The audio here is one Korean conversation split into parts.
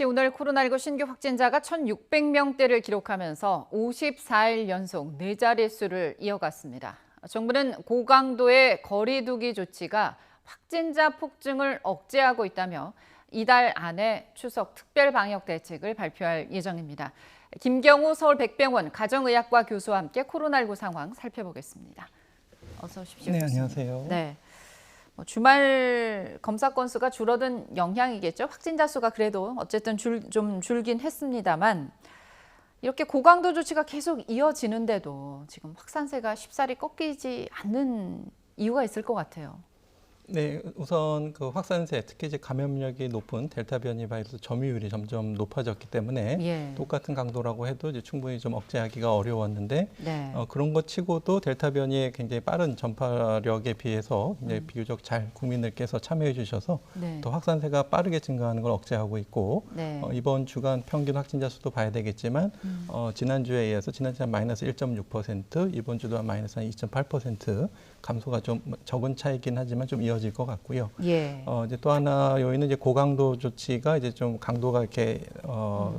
오늘 코로나19 신규 확진자가 1,600명대를 기록하면서 54일 연속 네 자릿수를 이어갔습니다. 정부는 고강도의 거리 두기 조치가 확진자 폭증을 억제하고 있다며 이달 안에 추석 특별 방역 대책을 발표할 예정입니다. 김경우 서울백병원 가정의학과 교수와 함께 코로나19 상황 살펴보겠습니다. 어서 오십시오. 네, 교수님. 안녕하세요. 네. 주말 검사 건수가 줄어든 영향이겠죠. 확진자 수가 그래도 어쨌든 좀 줄긴 했습니다만 이렇게 고강도 조치가 계속 이어지는데도 지금 확산세가 쉽사리 꺾이지 않는 이유가 있을 것 같아요. 네, 우선 그 확산세, 특히 이제 감염력이 높은 델타 변이 바이러스 점유율이 점점 높아졌기 때문에 예. 똑같은 강도라고 해도 이제 충분히 좀 억제하기가 어려웠는데 네. 그런 것 치고도 델타 변이의 굉장히 빠른 전파력에 비해서 이제 비교적 잘 국민들께서 참여해 주셔서 네. 더 확산세가 빠르게 증가하는 걸 억제하고 있고 네. 이번 주간 평균 확진자 수도 봐야 되겠지만 지난주에 이어서 지난주에 마이너스 1.6%, 이번 주도 마이너스 한 2.8% 감소가 좀 적은 차이긴 하지만 좀 이어질 것 같고요. 예. 이제 또 하나 요인은 이제 고강도 조치가 이제 좀 강도가 이렇게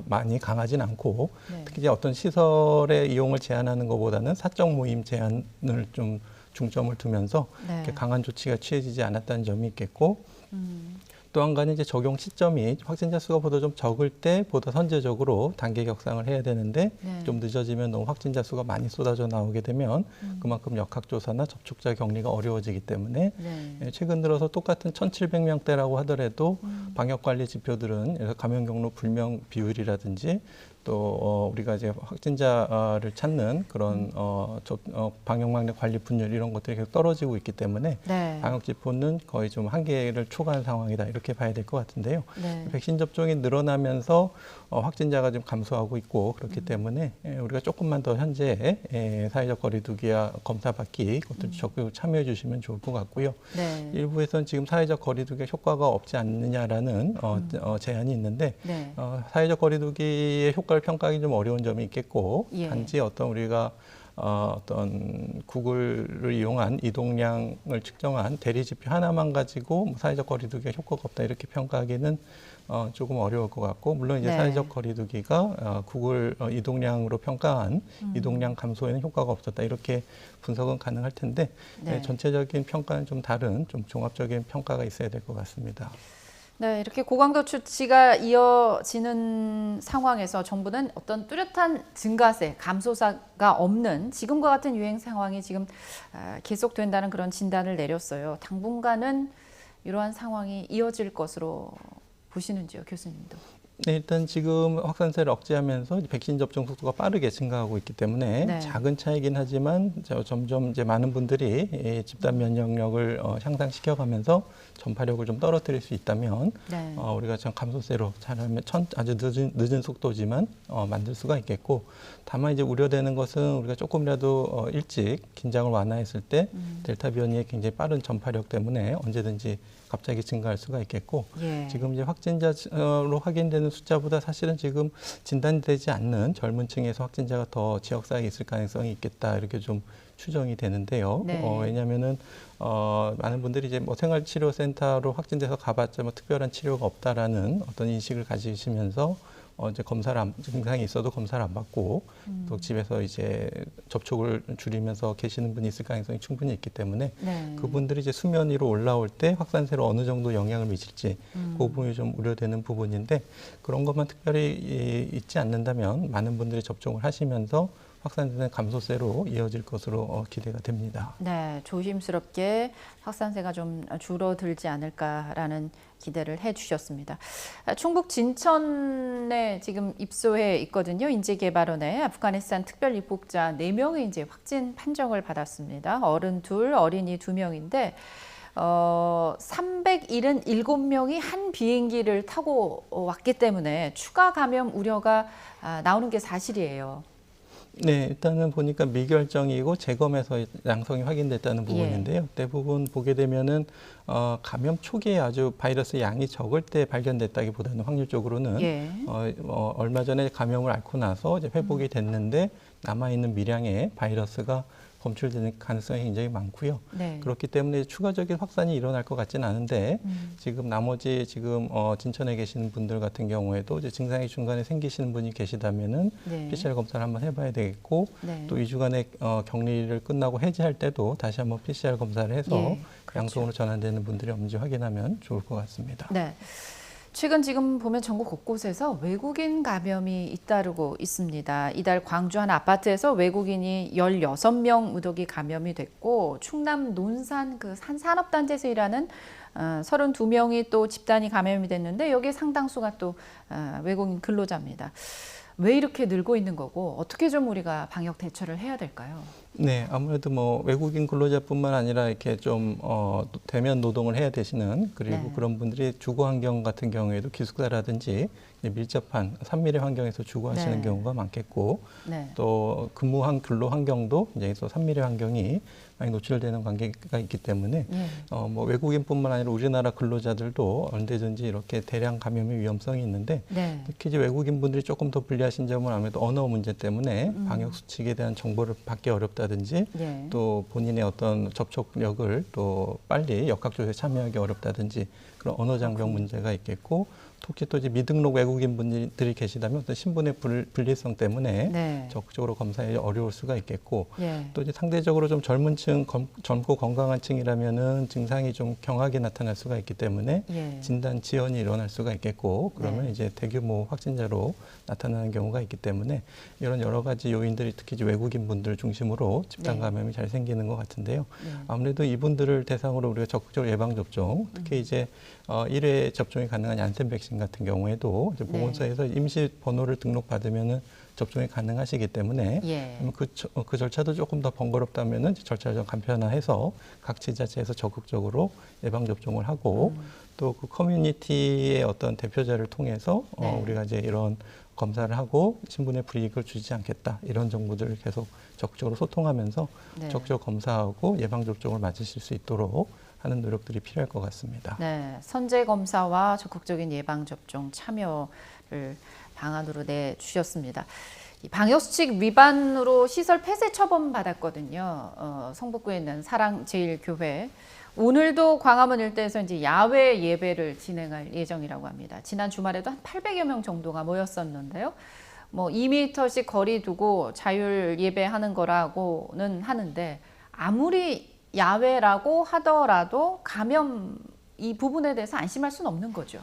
많이 강하진 않고 네. 특히 이제 어떤 시설의 이용을 제한하는 것보다는 사적 모임 제한을 좀 중점을 두면서 네. 이렇게 강한 조치가 취해지지 않았다는 점이 있겠고 또 한 가지 이제 적용 시점이 확진자 수가 보다 좀 적을 때 보다 선제적으로 단계 격상을 해야 되는데 네. 좀 늦어지면 너무 확진자 수가 많이 쏟아져 나오게 되면 그만큼 역학조사나 접촉자 격리가 어려워지기 때문에 네. 최근 들어서 똑같은 1,700명대라고 하더라도 방역관리 지표들은 감염 경로 불명 비율이라든지 또 우리가 이제 확진자를 찾는 그런 방역망래 관리 분열 이런 것들이 계속 떨어지고 있기 때문에 네. 방역 지표는 거의 좀 한계를 초과한 상황이다 이렇게 봐야 될 것 같은데요. 네. 백신 접종이 늘어나면서 확진자가 좀 감소하고 있고 그렇기 때문에 우리가 조금만 더 현재 사회적 거리두기와 검사 받기 그것들 적극 참여해 주시면 좋을 것 같고요. 네. 일부에서는 지금 사회적 거리두기가 효과가 없지 않느냐라는 제안이 있는데 네. 사회적 거리두기의 효과를 평가하기 좀 어려운 점이 있겠고 예. 단지 어떤 우리가 어떤 구글을 이용한 이동량을 측정한 대리 지표 하나만 가지고 뭐 사회적 거리두기가 효과가 없다 이렇게 평가하기는 조금 어려울 것 같고 물론 이제 네. 사회적 거리두기가 구글 이동량으로 평가한 이동량 감소에는 효과가 없었다 이렇게 분석은 가능할 텐데 네. 전체적인 평가는 좀 다른 좀 종합적인 평가가 있어야 될 것 같습니다. 네, 이렇게 고강도 조치가 이어지는 상황에서 정부는 어떤 뚜렷한 증가세, 감소세가 없는 지금과 같은 유행 상황이 지금 계속된다는 그런 진단을 내렸어요. 당분간은 이러한 상황이 이어질 것으로 보시는지요, 교수님도? 네, 일단 지금 확산세를 억제하면서 백신 접종 속도가 빠르게 증가하고 있기 때문에 네. 작은 차이긴 하지만 점점 이제 많은 분들이 이 집단 면역력을 향상시켜가면서 전파력을 좀 떨어뜨릴 수 있다면 네. 우리가 좀 감소세로 잘하면 아주 늦은 속도지만 만들 수가 있겠고 다만 이제 우려되는 것은 우리가 조금이라도 일찍 긴장을 완화했을 때 델타 변이의 굉장히 빠른 전파력 때문에 언제든지 갑자기 증가할 수가 있겠고 예. 지금 이제 확진자로 확인되는 숫자보다 사실은 지금 진단되지 않는 젊은 층에서 확진자가 더 지역사회에 있을 가능성이 있겠다 이렇게 좀 추정이 되는데요. 네. 왜냐하면은 많은 분들이 이제 뭐 생활치료센터로 확진돼서 가봤자 뭐 특별한 치료가 없다라는 어떤 인식을 가지시면서 이제 증상이 있어도 검사를 안 받고 또 집에서 이제 접촉을 줄이면서 계시는 분이 있을 가능성이 충분히 있기 때문에 네. 그분들이 이제 수면 위로 올라올 때 확산세로 어느 정도 영향을 미칠지 그 부분이 좀 우려되는 부분인데 그런 것만 특별히 있지 않는다면 많은 분들이 접종을 하시면서 확산세는 감소세로 이어질 것으로 기대가 됩니다. 네, 조심스럽게 확산세가 좀 줄어들지 않을까라는 기대를 해주셨습니다. 충북 진천에 지금 입소해 있거든요. 인재개발원에 아프가니스탄 특별 입국자 4명이 이제 확진 판정을 받았습니다. 어른 2, 어린이 2명인데 377명이 한 비행기를 타고 왔기 때문에 추가 감염 우려가 나오는 게 사실이에요. 네, 일단은 보니까 미결정이고 재검에서 양성이 확인됐다는 부분인데요. 대부분 보게 되면은 감염 초기에 아주 바이러스 양이 적을 때 발견됐다기보다는 확률적으로는 예. 얼마 전에 감염을 앓고 나서 이제 회복이 됐는데 남아 있는 미량의 바이러스가 검출되는 가능성이 굉장히 많고요. 네. 그렇기 때문에 추가적인 확산이 일어날 것 같지는 않은데 지금 나머지 지금 진천에 계시는 분들 같은 경우에도 이제 증상이 중간에 생기시는 분이 계시다면은 네. PCR 검사를 한번 해봐야 되겠고 네. 또 2주간의 격리를 끝나고 해지할 때도 다시 한번 PCR 검사를 해서 예, 그렇죠. 양성으로 전환되는 분들이 없는지 확인하면 좋을 것 같습니다. 네. 최근 지금 보면 전국 곳곳에서 외국인 감염이 잇따르고 있습니다. 이달 광주 한 아파트에서 외국인이 16명 무더기 감염이 됐고 충남 논산 그 한 산업단지에서 일하는 32명이 또 집단이 감염이 됐는데 여기에 상당수가 또 외국인 근로자입니다. 왜 이렇게 늘고 있는 거고 어떻게 좀 우리가 방역 대처를 해야 될까요? 네, 아무래도 뭐 외국인 근로자뿐만 아니라 이렇게 좀 대면 노동을 해야 되시는 그리고 네. 그런 분들이 주거 환경 같은 경우에도 기숙사라든지 밀접한 산밀의 환경에서 주거하시는 네. 경우가 많겠고 네. 또 근로 환경도 이제 또 산밀의 환경이 많이 노출되는 관계가 있기 때문에 예. 뭐 외국인뿐만 아니라 우리나라 근로자들도 언제든지 이렇게 대량 감염의 위험성이 있는데 네. 특히 이제 외국인 분들이 조금 더 불리하신 점은 아무래도 언어 문제 때문에 방역 수칙에 대한 정보를 받기 어렵다든지 예. 또 본인의 어떤 접촉력을 또 빨리 역학조사에 참여하기 어렵다든지 그런 언어 장벽 문제가 있겠고 특히 또 이제 미등록 외국인 분들이 계시다면 어떤 신분의 분리성 때문에 네. 적극적으로 검사에 어려울 수가 있겠고 예. 또 이제 상대적으로 좀 젊은 층, 젊고 건강한 층이라면은 증상이 좀 경하게 나타날 수가 있기 때문에 예. 진단 지연이 일어날 수가 있겠고 그러면 네. 이제 대규모 확진자로 나타나는 경우가 있기 때문에 이런 여러 가지 요인들이 특히 이제 외국인 분들 중심으로 집단 네. 감염이 잘 생기는 것 같은데요. 네. 아무래도 이분들을 대상으로 우리가 적극적으로 예방 접종, 특히 이제 1회 접종이 가능한 얀센 백신 같은 경우에도 이제 네. 보건소에서 임시 번호를 등록받으면은 접종이 가능하시기 때문에 예. 그 절차도 조금 더 번거롭다면은 절차를 좀 간편화해서 각 지자체에서 적극적으로 예방 접종을 하고 또 그 커뮤니티의 어떤 대표자를 통해서 네. 우리가 이제 이런 검사를 하고 신분의 불이익을 주지 않겠다 이런 정보들을 계속 적극적으로 소통하면서 네. 적극적 검사하고 예방 접종을 맞으실 수 있도록 하는 노력들이 필요할 것 같습니다. 네, 선제 검사와 적극적인 예방 접종 참여를 방안으로 내주셨습니다. 이 방역 수칙 위반으로 시설 폐쇄 처분 받았거든요. 성북구에 있는 사랑제일교회. 오늘도 광화문 일대에서 이제 야외 예배를 진행할 예정이라고 합니다. 지난 주말에도 한 800여 명 정도가 모였었는데요. 뭐 2m씩 거리 두고 자율 예배하는 거라고는 하는데 아무리 야외라고 하더라도 감염 이 부분에 대해서 안심할 수는 없는 거죠.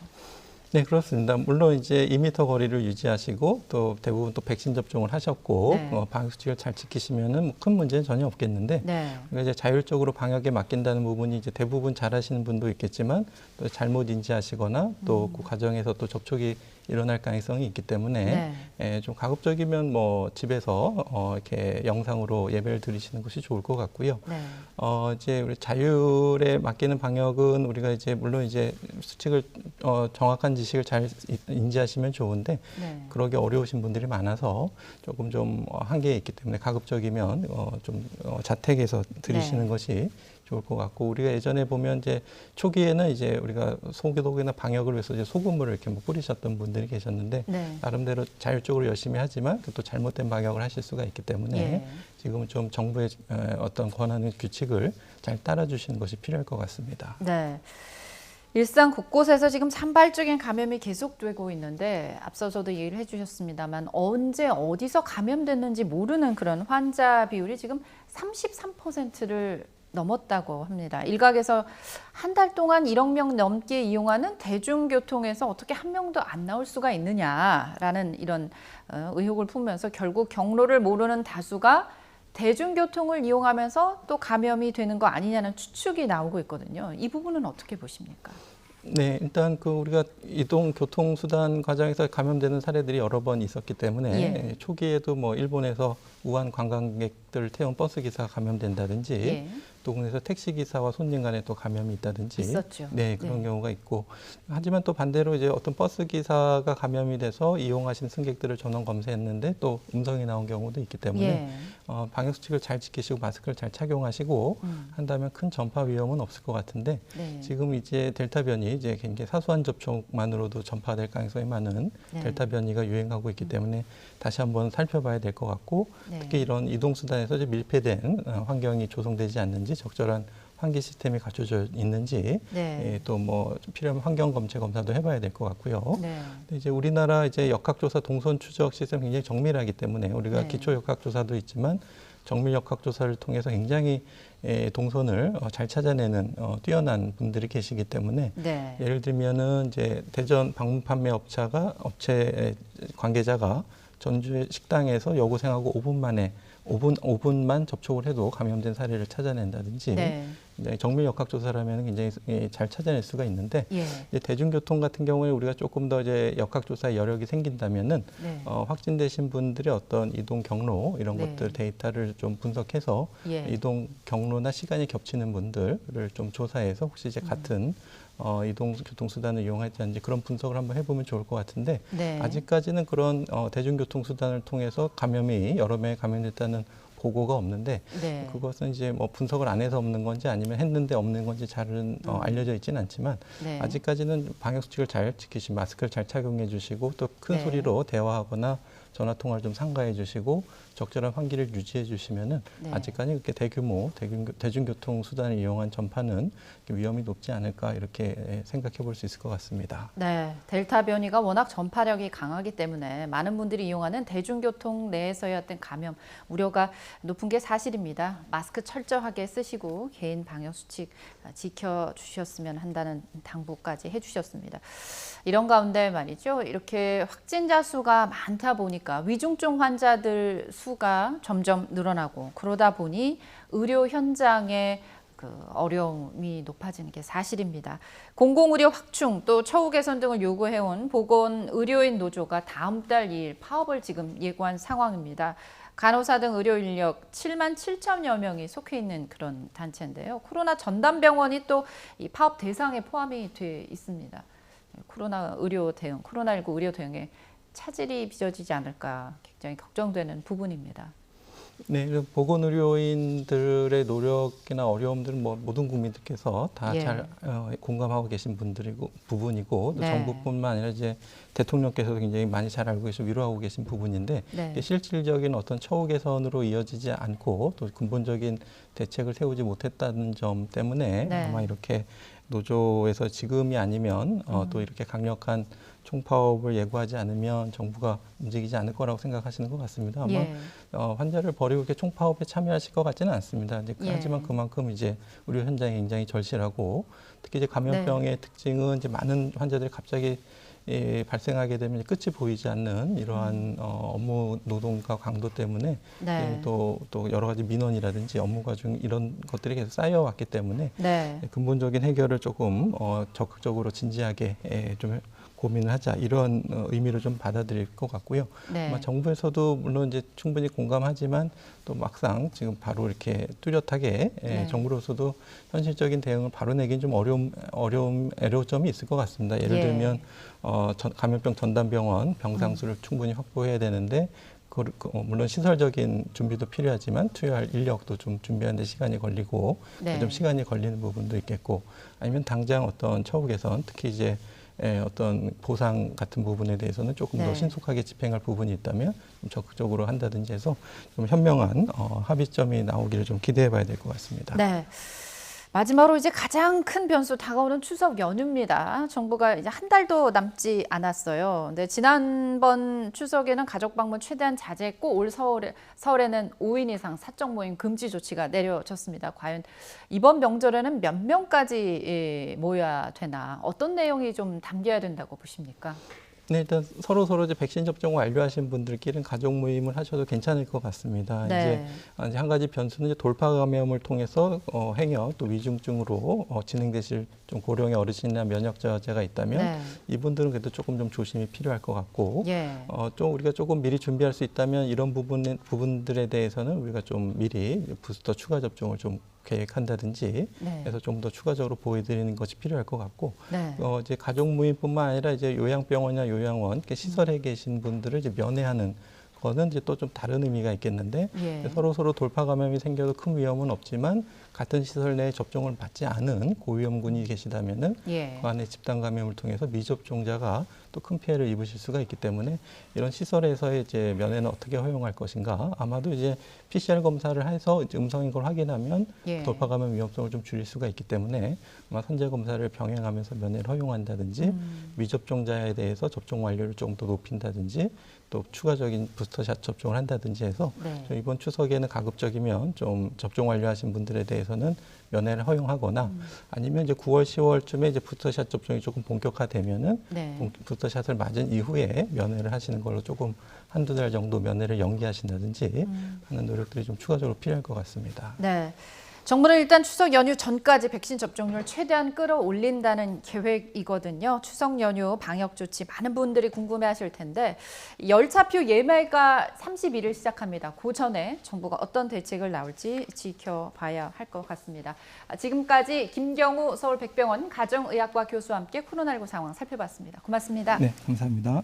네, 그렇습니다. 물론 이제 2m 거리를 유지하시고 또 대부분 또 백신 접종을 하셨고 네. 방역 수칙을 잘 지키시면은 큰 문제는 전혀 없겠는데 네. 우리가 이제 자율적으로 방역에 맡긴다는 부분이 이제 대부분 잘하시는 분도 있겠지만 또 잘못 인지하시거나 또 그 과정에서 또 접촉이 일어날 가능성이 있기 때문에 좀 가급적이면 뭐 집에서 이렇게 영상으로 예배를 드리시는 것이 좋을 것 같고요. 네. 이제 우리 자율에 맡기는 방역은 우리가 이제 물론 이제 수칙을 정확한 지식을 잘 인지하시면 좋은데 네. 그러기 어려우신 분들이 많아서 조금 좀 한계에 있기 때문에 가급적이면 좀 자택에서 드리시는 네. 것이 좋을 것 같고 우리가 예전에 보면 이제 초기에는 이제 우리가 소독이나 방역을 위해서 이제 소금물을 이렇게 뭐 뿌리셨던 분들이 계셨는데 네. 나름대로 자율적으로 열심히 하지만 또 잘못된 방역을 하실 수가 있기 때문에 예. 지금은 좀 정부의 어떤 권하는 규칙을 잘 따라주시는 것이 필요할 것 같습니다. 네. 일상 곳곳에서 지금 산발적인 감염이 계속되고 있는데 앞서서도 얘기를 해주셨습니다만 언제 어디서 감염됐는지 모르는 그런 환자 비율이 지금 33%를 넘었다고 합니다. 일각에서 한 달 동안 1억 명 넘게 이용하는 대중교통에서 어떻게 한 명도 안 나올 수가 있느냐라는 이런 의혹을 품으면서 결국 경로를 모르는 다수가 대중교통을 이용하면서 또 감염이 되는 거 아니냐는 추측이 나오고 있거든요. 이 부분은 어떻게 보십니까? 네, 일단 그 우리가 이동 교통 수단 과정에서 감염되는 사례들이 여러 번 있었기 때문에 초기에도 뭐 일본에서 우한 관광객들을 태운 버스 기사가 감염된다든지 예. 또 그래서 택시기사와 손님 간에 또 감염이 있다든지 있었죠. 네, 그런 경우가 있고 하지만 또 반대로 이제 어떤 버스 기사가 감염이 돼서 이용하신 승객들을 전원 검사했는데 또 음성이 나온 경우도 있기 때문에 예. 방역 수칙을 잘 지키시고 마스크를 잘 착용하시고 한다면 큰 전파 위험은 없을 것 같은데 네. 지금 이제 델타 변이 이제 굉장히 사소한 접촉만으로도 전파될 가능성이 많은 네. 델타 변이가 유행하고 있기 때문에 다시 한번 살펴봐야 될 것 같고 네. 특히 이런 이동수단에서 이제 밀폐된 환경이 조성되지 않는지 적절한 환기 시스템이 갖춰져 있는지 네. 또 뭐 필요하면 환경 검체 검사도 해봐야 될 것 같고요. 네. 근데 이제 우리나라 이제 역학조사 동선 추적 시스템 굉장히 정밀하기 때문에 우리가 네. 기초 역학조사도 있지만 정밀 역학조사를 통해서 굉장히 동선을 잘 찾아내는 뛰어난 분들이 계시기 때문에 네. 예를 들면은 이제 대전 방문 판매 업체 관계자가 전주의 식당에서 여고생하고 5분 만에 5분만 접촉을 해도 감염된 사례를 찾아낸다든지 네. 정밀 역학조사라면 굉장히 잘 찾아낼 수가 있는데 예. 이제 대중교통 같은 경우에 우리가 조금 더 이제 역학조사 여력이 생긴다면은 네. 확진되신 분들의 어떤 이동 경로 이런 네. 것들 데이터를 좀 분석해서 예. 이동 경로나 시간이 겹치는 분들을 좀 조사해서 혹시 이제 같은 이동 교통수단을 이용하지 않는지 그런 분석을 한번 해보면 좋을 것 같은데 네. 아직까지는 그런 대중교통수단을 통해서 감염이 여러 명이 감염됐다는 보고가 없는데 네. 그것은 이제 뭐 분석을 안 해서 없는 건지 아니면 했는데 없는 건지 잘은 알려져 있지는 않지만 네. 아직까지는 방역수칙을 잘 지키시고 마스크를 잘 착용해 주시고 또 큰 네. 소리로 대화하거나 전화 통화를 좀 삼가해 주시고 적절한 환기를 유지해 주시면은 네. 아직까지 그렇게 대규모 대중교통 수단을 이용한 전파는 위험이 높지 않을까 이렇게 생각해 볼 수 있을 것 같습니다. 네, 델타 변이가 워낙 전파력이 강하기 때문에 많은 분들이 이용하는 대중교통 내에서의 어떤 감염 우려가 높은 게 사실입니다. 마스크 철저하게 쓰시고 개인 방역 수칙 지켜주셨으면 한다는 당부까지 해주셨습니다. 이런 가운데 말이죠. 이렇게 확진자 수가 많다 보니까 위중증 환자들 수가 점점 늘어나고 그러다 보니 의료 현장에 어려움이 높아지는 게 사실입니다. 공공의료 확충 또 처우 개선 등을 요구해온 보건의료인 노조가 다음 달 2일 파업을 지금 예고한 상황입니다. 간호사 등 의료 인력 7만 7천여 명이 속해 있는 그런 단체인데요. 코로나 전담병원이 또 이 파업 대상에 포함이 돼 있습니다. 코로나 의료 대응, 코로나19 의료 대응에 차질이 빚어지지 않을까 굉장히 걱정되는 부분입니다. 네, 보건의료인들의 노력이나 어려움들은 뭐 모든 국민들께서 다 예. 잘 공감하고 계신 부분이고 또 네. 정부뿐만 아니라 이제 대통령께서도 굉장히 많이 잘 알고 계시고 위로하고 계신 부분인데 네. 실질적인 어떤 처우 개선으로 이어지지 않고 또 근본적인 대책을 세우지 못했다는 점 때문에 네. 아마 이렇게 노조에서 지금이 아니면 또 이렇게 강력한 총파업을 예고하지 않으면 정부가 움직이지 않을 거라고 생각하시는 것 같습니다. 아마 예. 환자를 버리고 이렇게 총파업에 참여하실 것 같지는 않습니다. 이제 예. 하지만 그만큼 이제 의료 현장이 굉장히 절실하고 특히 이제 감염병의 특징은 이제 많은 환자들이 갑자기 발생하게 되면 끝이 보이지 않는 이러한 업무 노동과 강도 때문에 네. 또 여러 가지 민원이라든지 업무 과중 이런 것들이 계속 쌓여왔기 때문에 네. 근본적인 해결을 조금 적극적으로 진지하게 좀 고민을 하자 이런 의미로 좀 받아들일 것 같고요. 네. 아마 정부에서도 물론 이제 충분히 공감하지만 또 막상 지금 바로 이렇게 뚜렷하게 네. 정부로서도 현실적인 대응을 바로 내긴 좀 애로점이 있을 것 같습니다. 예를 예. 들면 감염병 전담병원 병상수를 충분히 확보해야 되는데 물론 시설적인 준비도 필요하지만 투여할 인력도 좀 준비하는 데 시간이 걸리고 네. 좀 시간이 걸리는 부분도 있겠고 아니면 당장 어떤 처우 개선 특히 이제 어떤 보상 같은 부분에 대해서는 조금 네. 더 신속하게 집행할 부분이 있다면 좀 적극적으로 한다든지 해서 좀 현명한 합의점이 나오기를 좀 기대해 봐야 될 것 같습니다. 네. 마지막으로 이제 가장 큰 변수 다가오는 추석 연휴입니다. 정부가 이제 한 달도 남지 않았어요. 근데 지난번 추석에는 가족 방문 최대한 자제했고 올 서울에는 5인 이상 사적 모임 금지 조치가 내려졌습니다. 과연 이번 명절에는 몇 명까지 모여야 되나? 어떤 내용이 좀 담겨야 된다고 보십니까? 네, 일단 서로 이제 백신 접종 완료하신 분들끼리는 가족 모임을 하셔도 괜찮을 것 같습니다. 네. 이제 한 가지 변수는 이제 돌파 감염을 통해서 행여 또 위중증으로 진행되실 좀 고령의 어르신이나 면역 저하자가 있다면 네. 이분들은 그래도 조금 좀 조심이 필요할 것 같고 예. 좀 우리가 조금 미리 준비할 수 있다면 이런 부분들에 대해서는 우리가 좀 미리 부스터 추가 접종을 좀 계획한다든지 네. 해서 좀 더 추가적으로 보호해드리는 것이 필요할 것 같고 네. 이제 가족무인뿐만 아니라 이제 요양병원이나 요양원 이렇게 시설에 계신 분들을 이제 면회하는 거는 이제 또 좀 다른 의미가 있겠는데 예. 서로 돌파 감염이 생겨도 큰 위험은 없지만 같은 시설 내에 접종을 받지 않은 고위험군이 계시다면은 예. 그 안에 집단 감염을 통해서 미접종자가 또 큰 피해를 입으실 수가 있기 때문에 이런 시설에서의 이제 면회는 어떻게 허용할 것인가 아마도 이제 PCR 검사를 해서 이제 음성인 걸 확인하면 예. 돌파 감염 위험성을 좀 줄일 수가 있기 때문에 아마 선제 검사를 병행하면서 면회를 허용한다든지 미접종자에 대해서 접종 완료를 조금 더 높인다든지 또 추가적인 부스터샷 접종을 한다든지 해서 네. 이번 추석에는 가급적이면 좀 접종 완료하신 분들에 대해서는 면회를 허용하거나 아니면 이제 9월, 10월쯤에 이제 부스터샷 접종이 조금 본격화되면은 네. 부스터샷을 맞은 이후에 면회를 하시는 걸로 조금 한두 달 정도 면회를 연기하신다든지 하는 노력들이 좀 추가적으로 필요할 것 같습니다. 네. 정부는 일단 추석 연휴 전까지 백신 접종률 최대한 끌어올린다는 계획이거든요. 추석 연휴 방역 조치 많은 분들이 궁금해하실 텐데 열차표 예매가 31일 시작합니다. 그 전에 정부가 어떤 대책을 나올지 지켜봐야 할 것 같습니다. 지금까지 김경우 서울백병원 가정의학과 교수와 함께 코로나19 상황 살펴봤습니다. 고맙습니다. 네, 감사합니다.